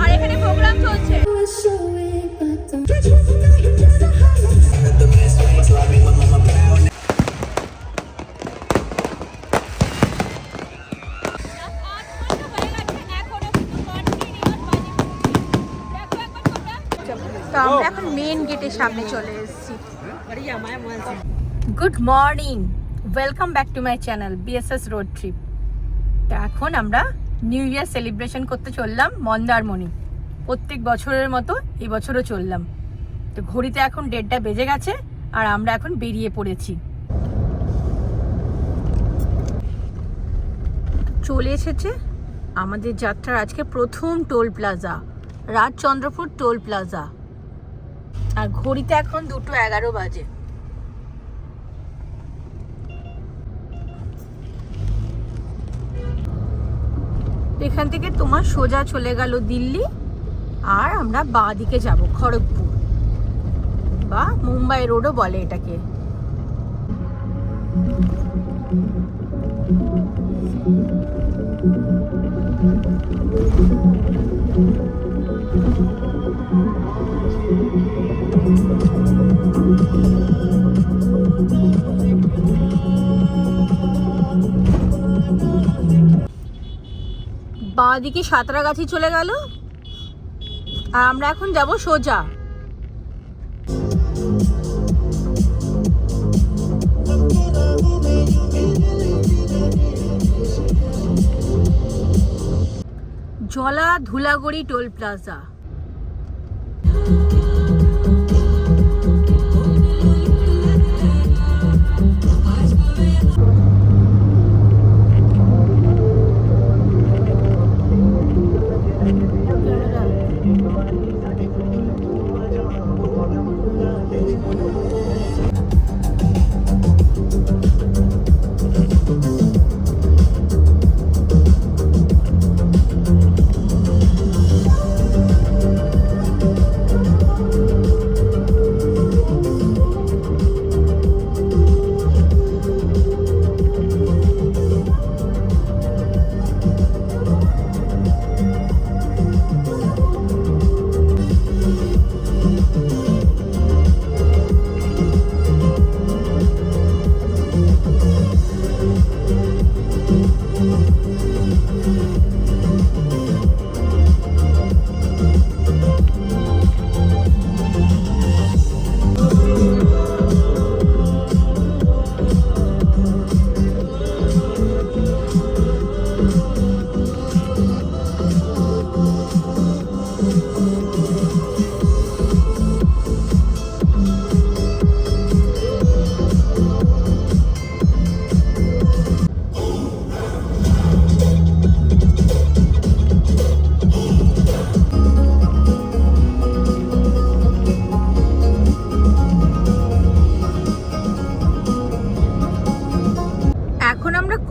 আর এখানে প্রোগ্রাম চলছে। তো আমরা এখন মেন গেটের সামনে চলে এসেছি। Good morning, welcome back to my channel BSS road trip. তো এখন আমরা নিউ ইয়ার সেলিব্রেশন করতে চললাম মন্দারমণি। প্রত্যেক বছরের মতো এই বছরও চললাম। তো ঘড়িতে এখন 1:30 বেজে গেছে আর আমরা এখন বেরিয়ে পড়েছি। চলে এসেছে আমাদের যাত্রার আজকে প্রথম toll plaza, Rajchandrapur toll plaza. আর ঘড়িতে এখন 2:11 বাজে। এখান থেকে তোমার সোজা চলে গেল দিল্লি, আর আমরা বাঁ দিকে যাব খড়গপুর বা মুম্বাই রোডও বলে এটাকে। বাঁ দিকে সাঁতরাগাছি চলে গেল আর আমরা এখন যাব সোজা। জলা Dhulagori toll plaza.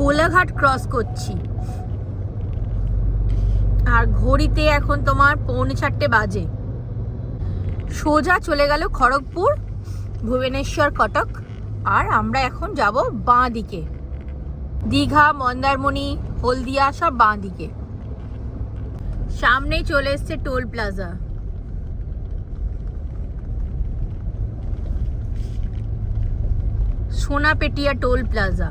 Kolaghat cross করছি আর ঘড়িতে এখন তোমার 4:45 বাজে। সোজা চলে গেল খড়গপুর, ভুবনেশ্বর, কটক। আর আমরা এখন যাব বাঁ দিকে, দীঘা, মন্দারমণি, হলদিয়া সব বাঁ দিকে। সামনেই চলে এসছে toll plaza. Sonapetia toll plaza.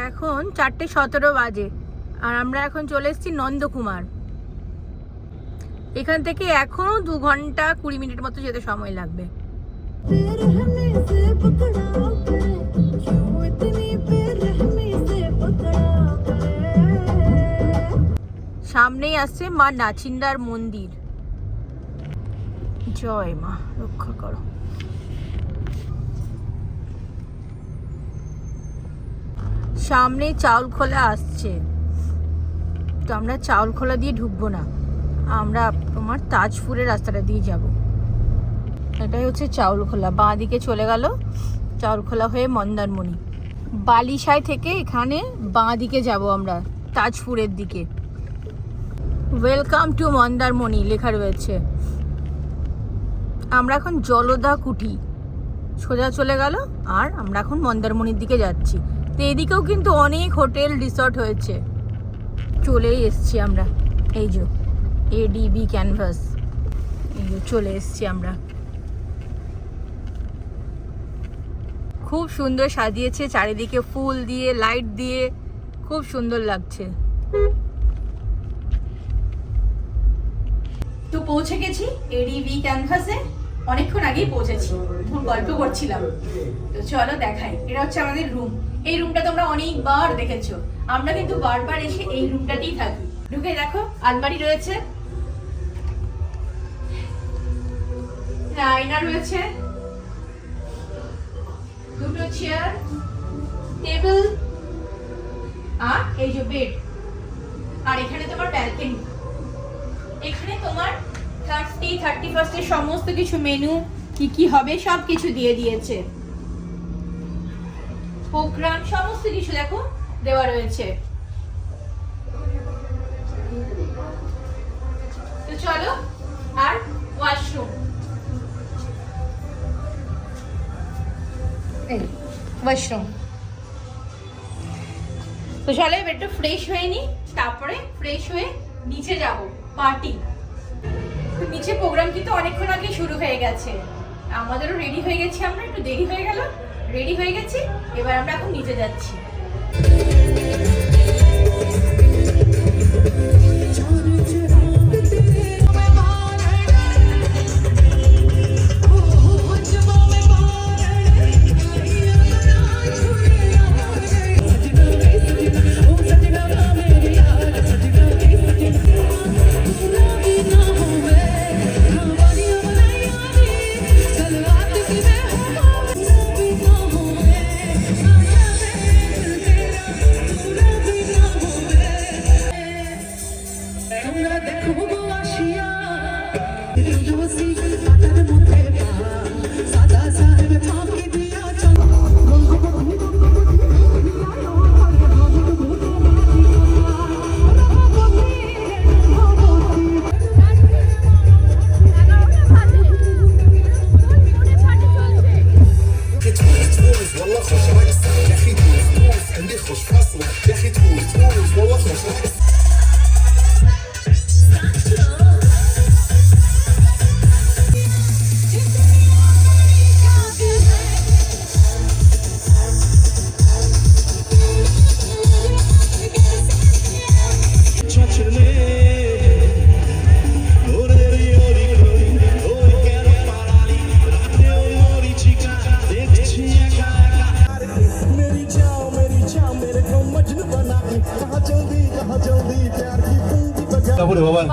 এখন 4:17 বাজে আর আমরা এখন চলে এসেছি নন্দকুমার। এখান থেকে এখনো 2 ঘন্টা 20 মিনিট মতো যেতে সময় লাগবে। সামনেই আসছে মা নাচিন্দার মন্দির। জয় মা, রক্ষা করো। সামনে চাউল খোলা আসছে, তো আমরা চাউল খোলা দিয়ে ঢুকবো না, আমরা তোমার তাজপুরের রাস্তাটা দিয়ে যাব। এটাই হচ্ছে চাউল খোলা। বাঁ দিকে চলে গেল চাউরখোলা হয়ে মন্দারমণি। বালিসায় থেকে এখানে বাঁ দিকে যাব আমরা তাজপুরের দিকে। ওয়েলকাম টু মন্দারমণি লেখা রয়েছে। আমরা এখন জলদা কুঠি সোজা চলে গেল, আর আমরা এখন মন্দারমণির দিকে যাচ্ছি। তো এদিকেও কিন্তু অনেক হোটেল রিসর্ট হয়েছে। চলেই এসছি আমরা, এই যে এডিবি ক্যানভাস, এই যে চলে এসছি আমরা। খুব সুন্দর সাজিয়েছে চারিদিকে ফুল দিয়ে, লাইট দিয়ে, খুব সুন্দর লাগছে। তো পৌঁছে গেছি এডিবি ক্যানভাসে, অনেকক্ষণ আগেই পৌঁছেছি, গল্প করছিলাম। তো চলো দেখাই, এটা হচ্ছে আমাদের রুম। এই রুমটা তোমরা অনেকবার দেখেছো, আমরা কিন্তু বারবার এসে এই রুমটাতেই থাকি। ঢুকে দেখো আলমারি রয়েছে, আয়না রয়েছে, দুটো চেয়ার, টেবিল, আর এই যে বেড। আর এখানে তোমার ব্যালকনি, এখানে তোমার 31st এর সমস্ত কিছু মেনু কি কি হবে সব কিছু দিয়ে দিয়েছে, প্রোগ্রাম সমস্ত কিছু দেখো দেওয়া রয়েছে। তো চলো, আর ওয়াশরুম, ওয়াশরুম। তো চলো এবার একটু ফ্রেশ হয়ে নি, তারপরে ফ্রেশ হয়ে নিচে যাব পার্টি। তো নিচে প্রোগ্রাম কিন্তু অনেকক্ষণ আগে শুরু হয়ে গেছে, আমাদেরও রেডি হয়ে গেছি, আমরা একটু দেরি হয়ে গেল, রেডি হয়ে গেছি। এবার আমরা এখন নিচে যাচ্ছি।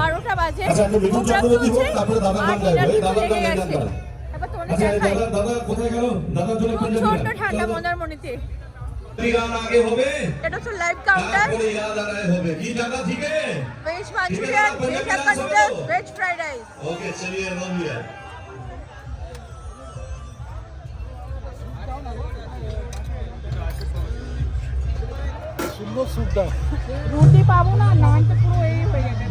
বারোটা বাজে, প্রচন্ড ঠান্ডা মন্দারমণিতে। এটা হচ্ছে live counter, veg Manchurian, veg hakka noodles, veg fried rice. রুটি পাবো না, নানটা পুরো এই হয়ে গেছে।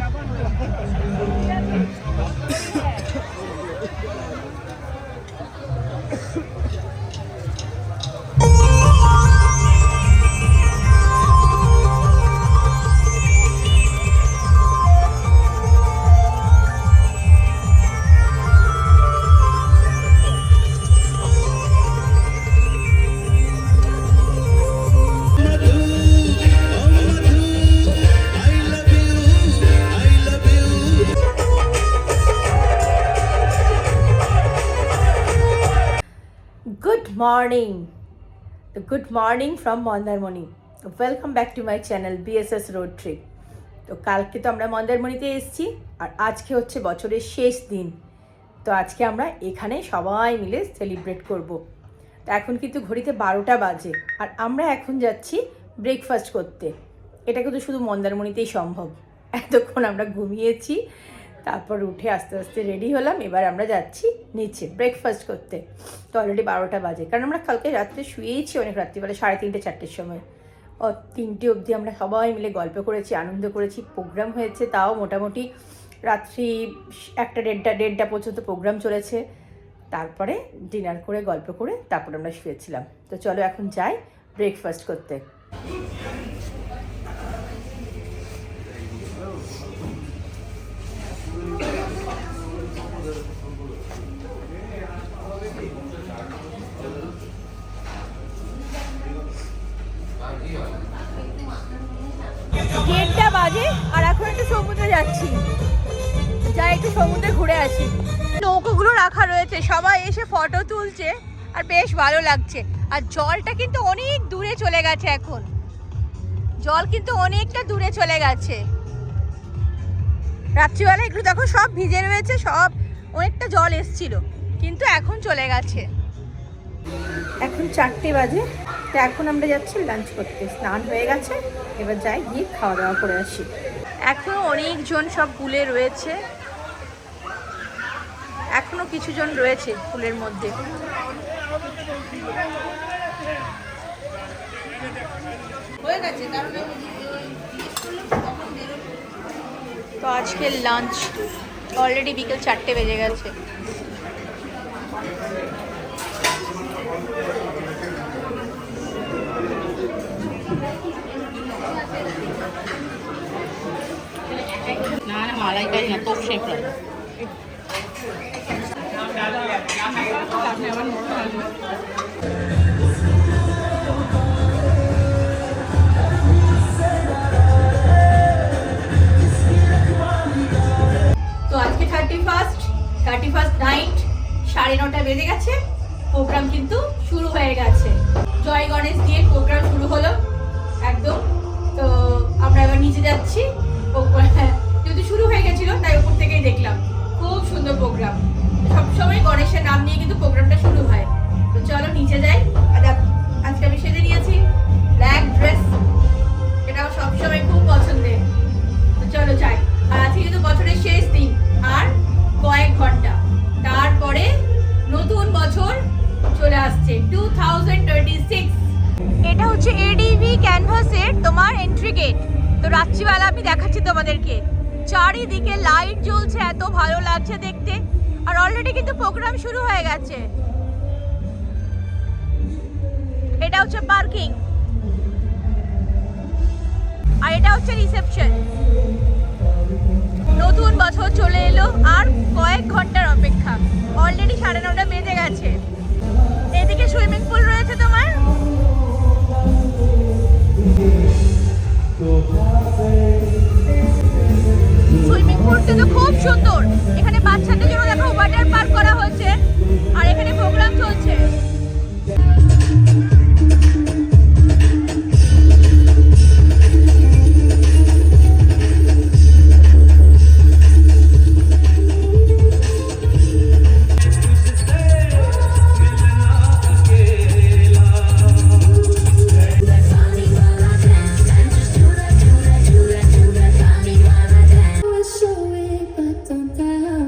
মর্নিং, তো good morning from Mandarmani. Welcome back to my channel BSS road trip. তো কালকে তো আমরা মন্দারমণিতে এসেছি, আর আজকে হচ্ছে বছরের শেষ দিন। তো আজকে আমরা এখানে সবাই মিলে সেলিব্রেট করব। তো এখন কিন্তু ঘড়িতে 12টা বাজে, আর আমরা এখন যাচ্ছি ব্রেকফাস্ট করতে। এটা কিন্তু শুধু মন্দারমণিতেই সম্ভব, এতক্ষণ আমরা ঘুমিয়েছি, তারপর উঠে আস্তে আস্তে রেডি হলাম। এবার আমরা যাচ্ছি নিচে ব্রেকফাস্ট করতে। তো অলরেডি 12টা বাজে, কারণ আমরা কালকে রাত্রে শুয়েইছি অনেক রাত্রিবেলা 3:30 4টের সময়। 3টে অবধি আমরা সবাই মিলে গল্প করেছি, আনন্দ করেছি। প্রোগ্রাম হয়েছে তাও মোটামুটি রাত্রি 1টা 1:30 পর্যন্ত প্রোগ্রাম চলেছে। তারপরে ডিনার করে গল্প করে তারপর আমরা শুয়েছিলাম। তো চলো এখন যাই ব্রেকফাস্ট করতে। দেড়টা বাজে আর এখন একটু সমুদ্রে যাচ্ছি, যাই একটু সমুদ্রে ঘুরে আসি। নৌকোগুলো রাখা রয়েছে, সবাই এসে ফটো তুলছে আর বেশ ভালো লাগছে। আর জলটা কিন্তু অনেক দূরে চলে গেছে, এখন জল কিন্তু অনেকটা দূরে চলে গেছে। রাত্রিবেলা একটু দেখো সব ভিজে রয়েছে, সব অনেকটা জল এসছিল, কিন্তু এখন চলে গেছে। এখন 4টে বাজে, তো এখন আমরা যাচ্ছি লাঞ্চ করতে। স্নান হয়ে গেছে, এবার যাই গিয়ে খাওয়া দাওয়া করে আসি। এখনো অনেকজন সব পুলে রয়েছে, এখনো কিছুজন রয়েছে পুলের মধ্যে। তো আজকের লাঞ্চ অলরেডি বিকেল 4টে বেজে গেছে। মালাইকারি না, তোপসে ফ্রাই। তো আজকে 31st নাইট 9:30 বেজে গেছে। প্রোগ্রাম কিন্তু শুরু হয়ে গেছে, জয় গণেশ দিয়ে প্রোগ্রাম শুরু হলো একদম। তো আমরা এবার নিচে যাচ্ছি, যেহেতু শুরু হয়ে গেছিল তাই উপর থেকেই দেখলাম। খুব সুন্দর প্রোগ্রাম, সবসময় গণেশের নাম নিয়ে কিন্তু প্রোগ্রামটা শুরু হয়। তো চলো নিচে যাই। আর আজকে আমি সেজে নিয়েছি ব্ল্যাক ড্রেস, এটাও সবসময় খুব পছন্দের। তো চলো যাই। আর আজকে কিন্তু বছরের শেষ দিন, আর কয়েক ঘন্টা তারপরে নতুন বছর চলে আসছে 2026। এটা হচ্ছে এডিভি ক্যানভাসের তোমার এন্ট্রি গেট। তো রাত্রিবেলা আমি দেখাচ্ছি তোমাদেরকে, চারিদিকে লাইট জ্বলছে, এত ভালো লাগছে দেখতে। আর অলরেডি কিন্তু প্রোগ্রাম শুরু হয়ে গেছে। এটা হচ্ছে পার্কিং, আর এটা হচ্ছে রিসেপশন। নতুন বছর চলে এলো, আর কয়েক ঘন্টার অপেক্ষা। অলরেডি 9:30 বেজে গেছে। এদিকে সুইমিং পুল রয়েছে তোমার। সুইমিং পুলটা তো খুব সুন্দর। এখানে বাচ্চাদের জন্য দেখো ওয়াটার পার্ক করা হয়েছে, আর এখানে প্রোগ্রাম চলছে। Don't tell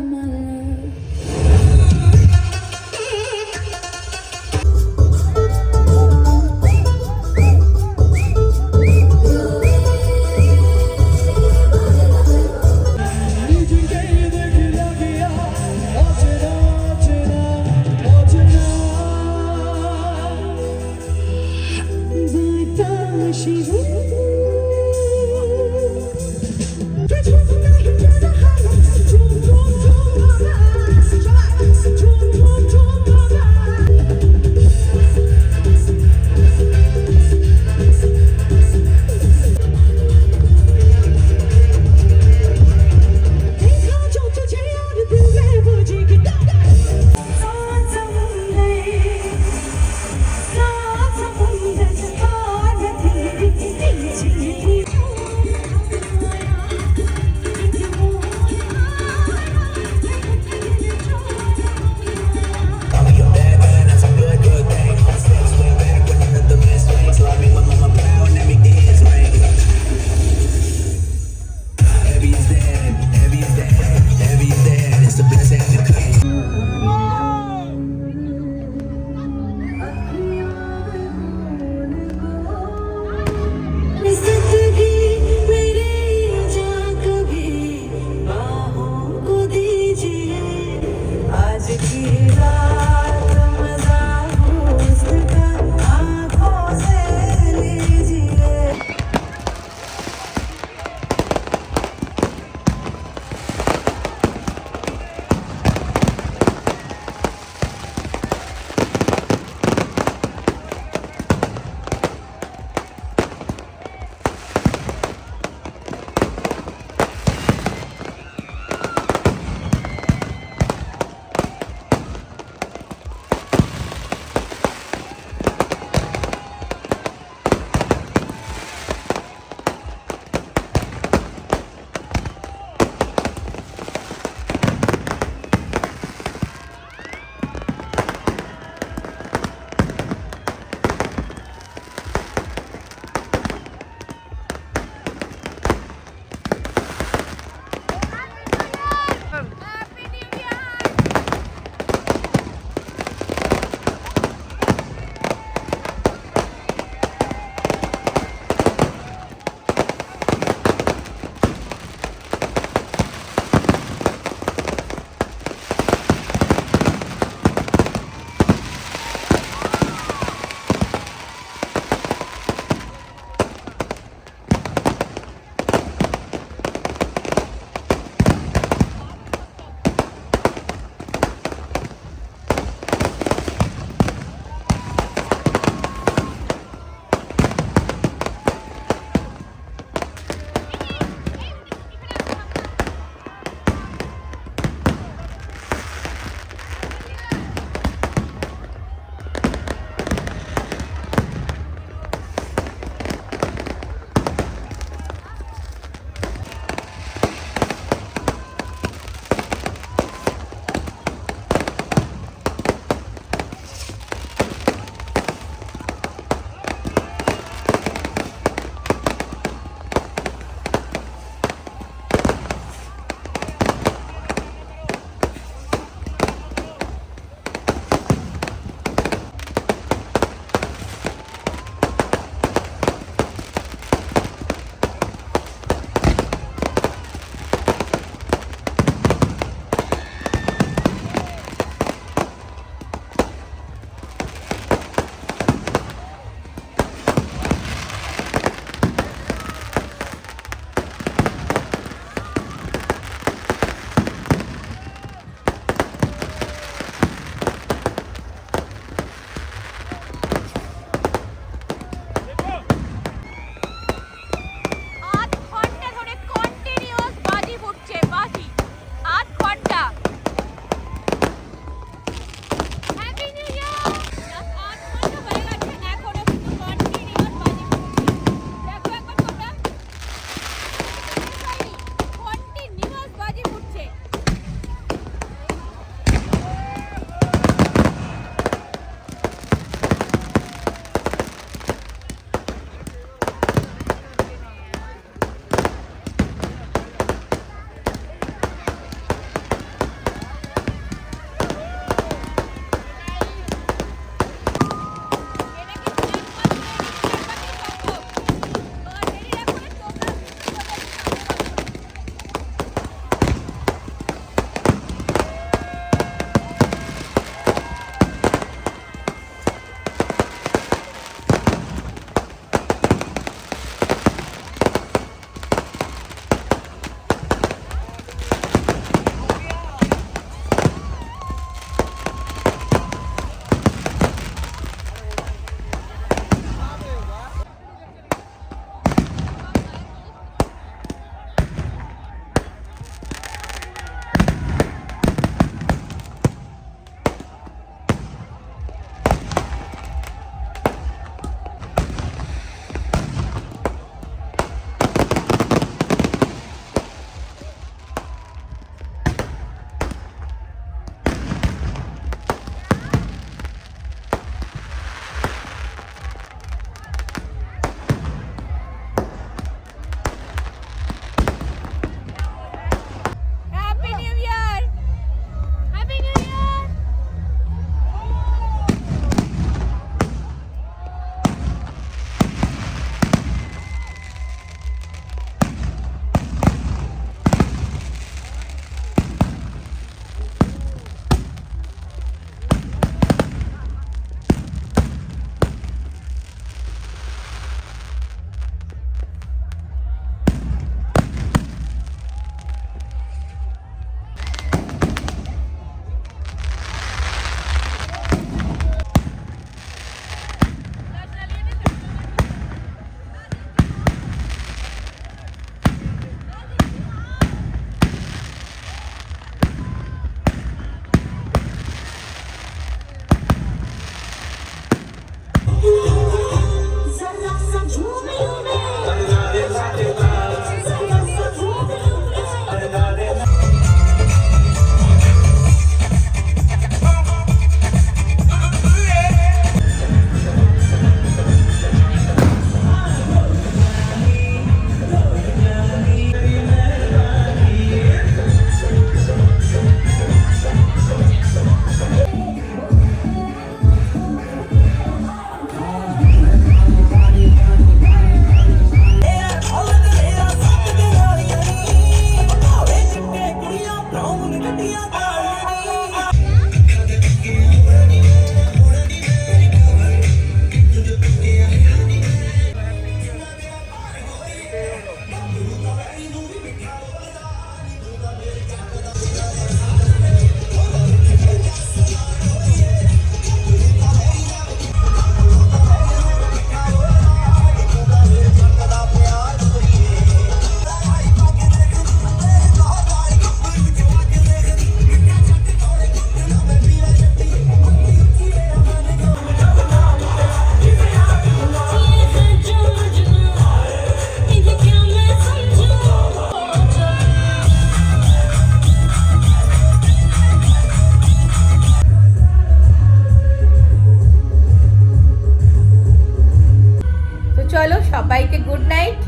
সবাইকে গুড নাইট,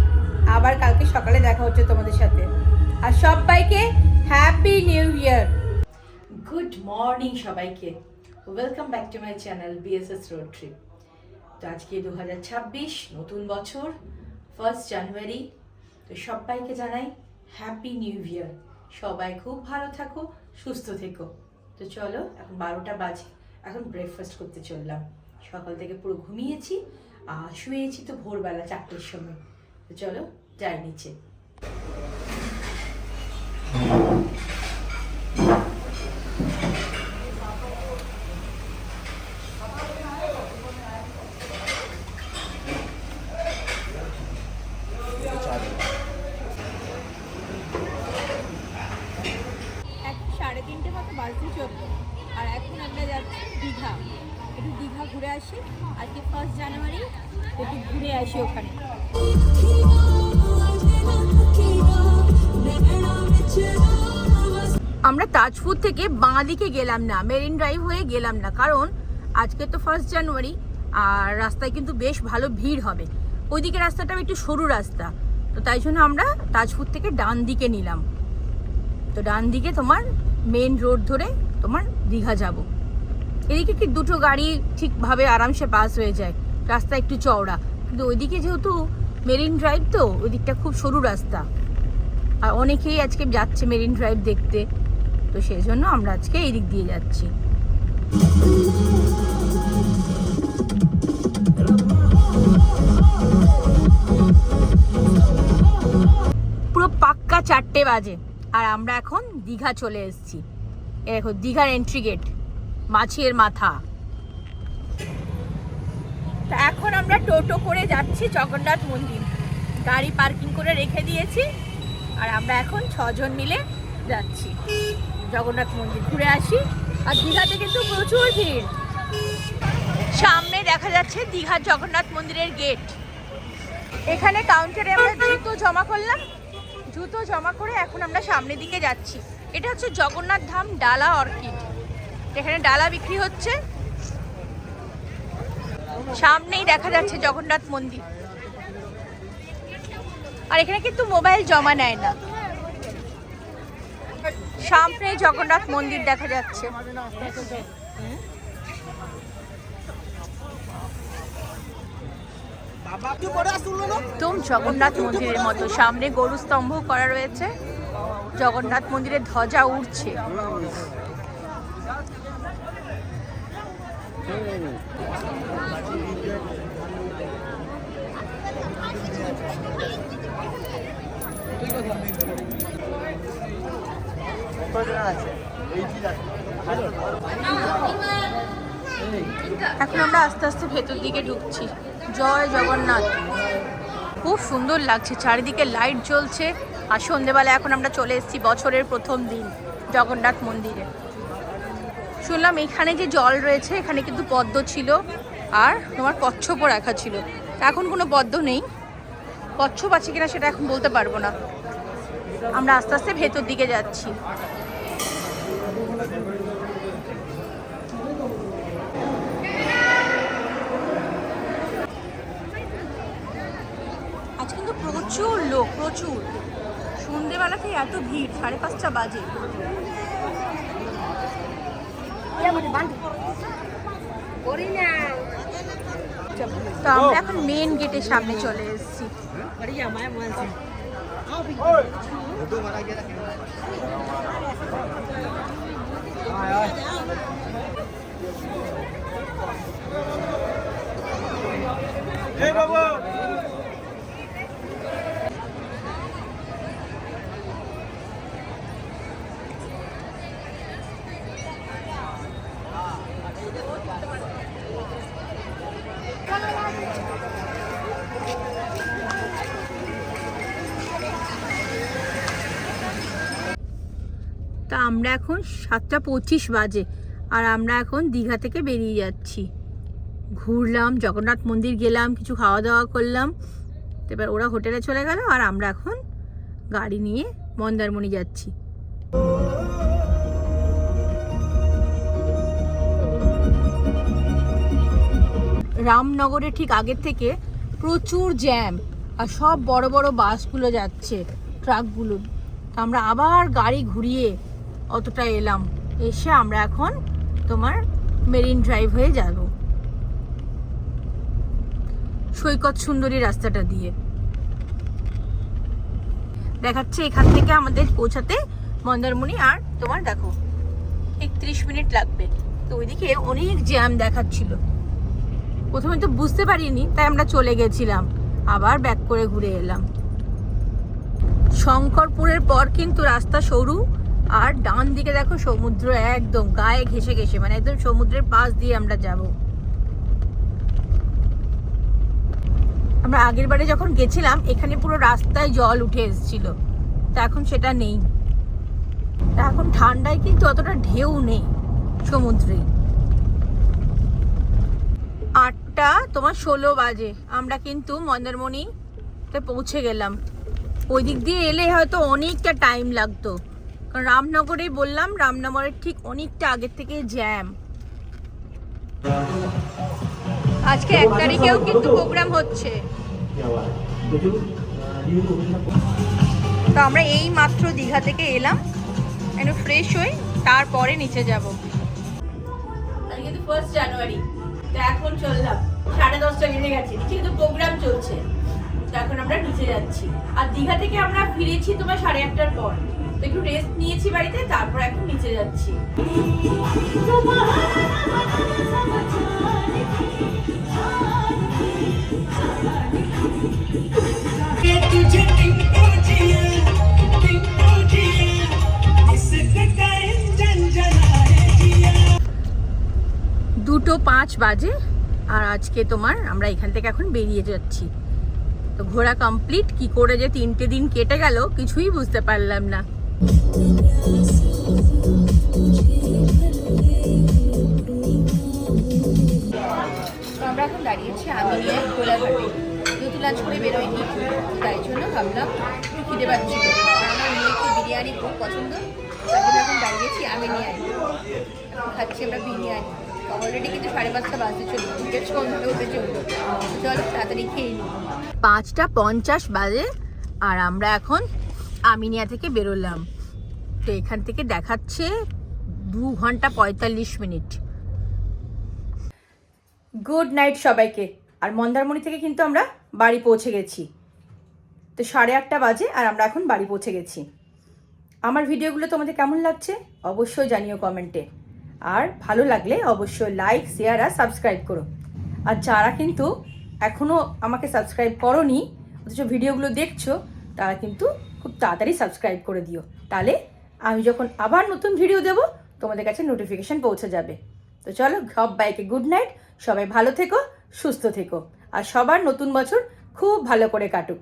আবার কালকে সকালে দেখা হচ্ছে তোমাদের সাথে। আর সবাইকে happy new year, good morning সবাইকে। Welcome back to my channel BSS road trip. তো আজকে 2026 নতুন বছর, 1 জানুয়ারি। তো সবাইকে জানাই হ্যাপি নিউ ইয়ার। সবাই খুব ভালো থাকো, সুস্থ থেকো। তো চলো, এখন 12টা বাজে, এখন ব্রেকফাস্ট করতে চললাম। সকাল থেকে পুরো ঘুমিয়েছি, শুয়েছি তো ভোরবেলা 4টের সময়। তো চলো যাই নিচে। সাড়ে 3টে মতো বাজতে চললো, আর এখন আমরা যাচ্ছি দীঘা। একটু দীঘা ঘুরে আসি, আজকে 1 জানুয়ারি, একটু ঘুরে আসি ওখানে। আমরা তাজপুর থেকে বাঁ দিকে গেলাম না, মেরিন ড্রাইভ হয়ে গেলাম না, কারণ আজকে তো 1 জানুয়ারি আর রাস্তায় কিন্তু বেশ ভালো ভিড় হবে। ওইদিকে রাস্তাটা একটু সরু রাস্তা, তো তাই জন্য আমরা তাজপুর থেকে ডান দিকে নিলাম। তো ডান দিকে তোমার মেন রোড ধরে তোমার দীঘা যাব। এদিকে কি দুটো গাড়ি ঠিকভাবে আরামসে পাস হয়ে যায়, রাস্তা একটু চওড়া, কিন্তু ওইদিকে যেহেতু মেরিন ড্রাইভ, তো ওই দিকটা খুব সরু রাস্তা, আর অনেকেই আজকে যাচ্ছে মেরিন ড্রাইভ দেখতে, তো সেই জন্য আমরা আজকে এই দিক দিয়ে যাচ্ছি। পুরো পাক্কা 4টে বাজে, আর আমরা এখন দীঘা চলে এসেছি। এখন দীঘার এন্ট্রি গেট, মাছের মাথা। তা এখন আমরা টোটো করে যাচ্ছি জগন্নাথ মন্দির। গাড়ি পার্কিং করে রেখে দিয়েছি, আর আমরা এখন 6 জন মিলে যাচ্ছি জগন্নাথ মন্দির ঘুরে আসি। আর দীঘাতে কিন্তু প্রচুর ভিড়। সামনে দেখা যাচ্ছে দীঘার জগন্নাথ মন্দিরের গেট। এখানে কাউন্টারে আমরা জুতো জমা করলাম, জুতো জমা করে এখন আমরা সামনের দিকে যাচ্ছি। এটা হচ্ছে জগন্নাথ ধাম ডালা অর্কিড, এখানে ডালা বিক্রি হচ্ছে। সামনেই দেখা যাচ্ছে জগন্নাথ মন্দির, আর এখানে কিন্তু মোবাইল জমা নেয় না। সামনে জগন্নাথ মন্দির দেখা যাচ্ছে। একদম জগন্নাথ মন্দিরের মতো, সামনে গরু স্তম্ভ করা রয়েছে, জগন্নাথ মন্দিরের ধ্বজা উঠছে। এখন আমরা আস্তে আস্তে ভেতর দিকে ঢুকছি। জয় জগন্নাথ, খুব সুন্দর লাগছে, চারিদিকে লাইট জ্বলছে। আর সন্ধেবেলা এখন আমরা চলে এসেছি বছরের প্রথম দিন জগন্নাথ মন্দিরে। শুনলাম এখানে যে জল রয়েছে, এখানে কিন্তু পদ্ম ছিল, আর তোমার কচ্ছপও রাখা ছিল। এখন কোনো পদ্ম নেই, কচ্ছপ আছে কিনা সেটা এখন বলতে পারবো না। আমরা আস্তে আস্তে ভেতর দিকে যাচ্ছি। আজ কিন্তু প্রচুর লোক, প্রচুর। সন্ধেবেলাতে এত ভিড়, 5:30 বাজে। তো আমরা এখন মেন গেটের সামনে চলে এসেছি। তা আমরা এখন 7:25 বাজে, আর আমরা এখন দীঘা থেকে বেরিয়ে যাচ্ছি। ঘুরলাম, জগন্নাথ মন্দির গেলাম, কিছু খাওয়া দাওয়া করলাম, এবার ওরা হোটেলে চলে গেল, আর আমরা এখন গাড়ি নিয়ে মন্দারমণি যাচ্ছি। রামনগরের ঠিক আগের থেকে প্রচুর জ্যাম, আর সব বড় বড় বাসগুলো যাচ্ছে, ট্রাকগুলো। আমরা আবার গাড়ি ঘুরিয়ে অতটা এলাম, এসে আমরা এখন তোমার মেরিন ড্রাইভ হয়ে যাব সৈকত সুন্দরী রাস্তাটা দিয়ে। দেখাচ্ছে এখান থেকে আমাদের পৌঁছাতে মন্দারমণি আর তোমার দেখো 31 মিনিট লাগবে। তো ওইদিকে অনেক জ্যাম দেখাচ্ছিল, প্রথমে তো বুঝতে পারিনি, তাই আমরা চলে গেছিলাম, আবার ব্যাক করে ঘুরে এলাম। শঙ্করপুরের পর কিন্তু রাস্তা সরু, আর ডান দিকে দেখো সমুদ্র একদম গায়ে ঘেঁষে ঘেঁষে, মানে একদম সমুদ্রের পাশ দিয়ে আমরা যাব। আমরা আগের বারে যখন গেছিলাম এখানে পুরো রাস্তায় জল উঠে এসেছিল, তা এখন সেটা নেই। তা এখন ঠান্ডায় কিন্তু অতটা ঢেউ নেই সমুদ্রে। 8টা তোমার 16 বাজে আমরা কিন্তু মন্দারমণিতে পৌঁছে গেলাম। ওই দিক দিয়ে এলে হয়তো অনেকটা টাইম লাগতো, কারণ রামনগরেই বললাম, রামনগরের ঠিক অনেকটা আগের থেকে জ্যাম। আজকে 1 তারিখেও কিন্তু প্রোগ্রাম হচ্ছে। তো আমরা এই মাত্র দীঘা থেকে এলাম, একটু ফ্রেশ হই, তারপরে নিচে যাব। আজকে তো 1 জানুয়ারি, তো এখন চললাম 10:30 বেজে গেছে, নিচে কিন্তু প্রোগ্রাম চলছে। তো এখন আমরা নিচে যাচ্ছি, আর দীঘা থেকে আমরা ফিরেছি তোমার 8:30টার পর, তো একটু রেস্ট নিয়েছি বাড়িতে, তারপর এখন নিচে যাচ্ছি। দুটো 5 বাজে, আর আজকে তোমার আমরা এখান থেকে এখন বেরিয়ে যাচ্ছি। তো ঘোরা কমপ্লিট। কি করে যে 3টে দিন কেটে গেল কিছুই বুঝতে পারলাম না। তো আমরা এখন দাঁড়িয়েছি আমিনিয়া কোলাঘাটে, যেহেতু লাঞ্চ করে বেরোয়নি, তাই জন্য ভাবলাম একটু খিদে পাচ্ছিল, আমার মেয়েকে বিরিয়ানি খুব পছন্দ, তার জন্য এখন দাঁড়িয়েছি আমিনিয়ায়, খাচ্ছি আমরা বিরিয়ানি। অলরেডি কিন্তু 5:30 বাজতে চললো, হতে চললো, চলো তাড়াতাড়ি খেয়ে নিই। 5:50 বাজে, আর আমরা এখন আমিনিয়া থেকে বেরোলাম। তো এখান থেকে দেখাচ্ছে 2 ঘন্টা 45 মিনিট। গুড নাইট সবাইকে। আর মন্দারমণি থেকে কিন্তু আমরা বাড়ি পৌঁছে গেছি। তো 8:30 বাজে, আর আমরা এখন বাড়ি পৌঁছে গেছি। আমার ভিডিওগুলো তোমাদের কেমন লাগছে অবশ্যই জানিও কমেন্টে, আর ভালো লাগলে অবশ্যই লাইক, শেয়ার আর সাবস্ক্রাইব করো। আর যারা কিন্তু এখনও আমাকে সাবস্ক্রাইব করোনি অথচ ভিডিওগুলো দেখছো, তারা কিন্তু খুব তাড়াতাড়ি সাবস্ক্রাইব করে দিও, তাহলে আমি যখন আবার নতুন ভিডিও দেব তোমাদের কাছে নোটিফিকেশান পৌঁছে যাবে। তো চলো, সবাইকে গুড নাইট, সবাই ভালো থেকো, সুস্থ থেকো, আর সবার নতুন বছর খুব ভালো করে কাটুক।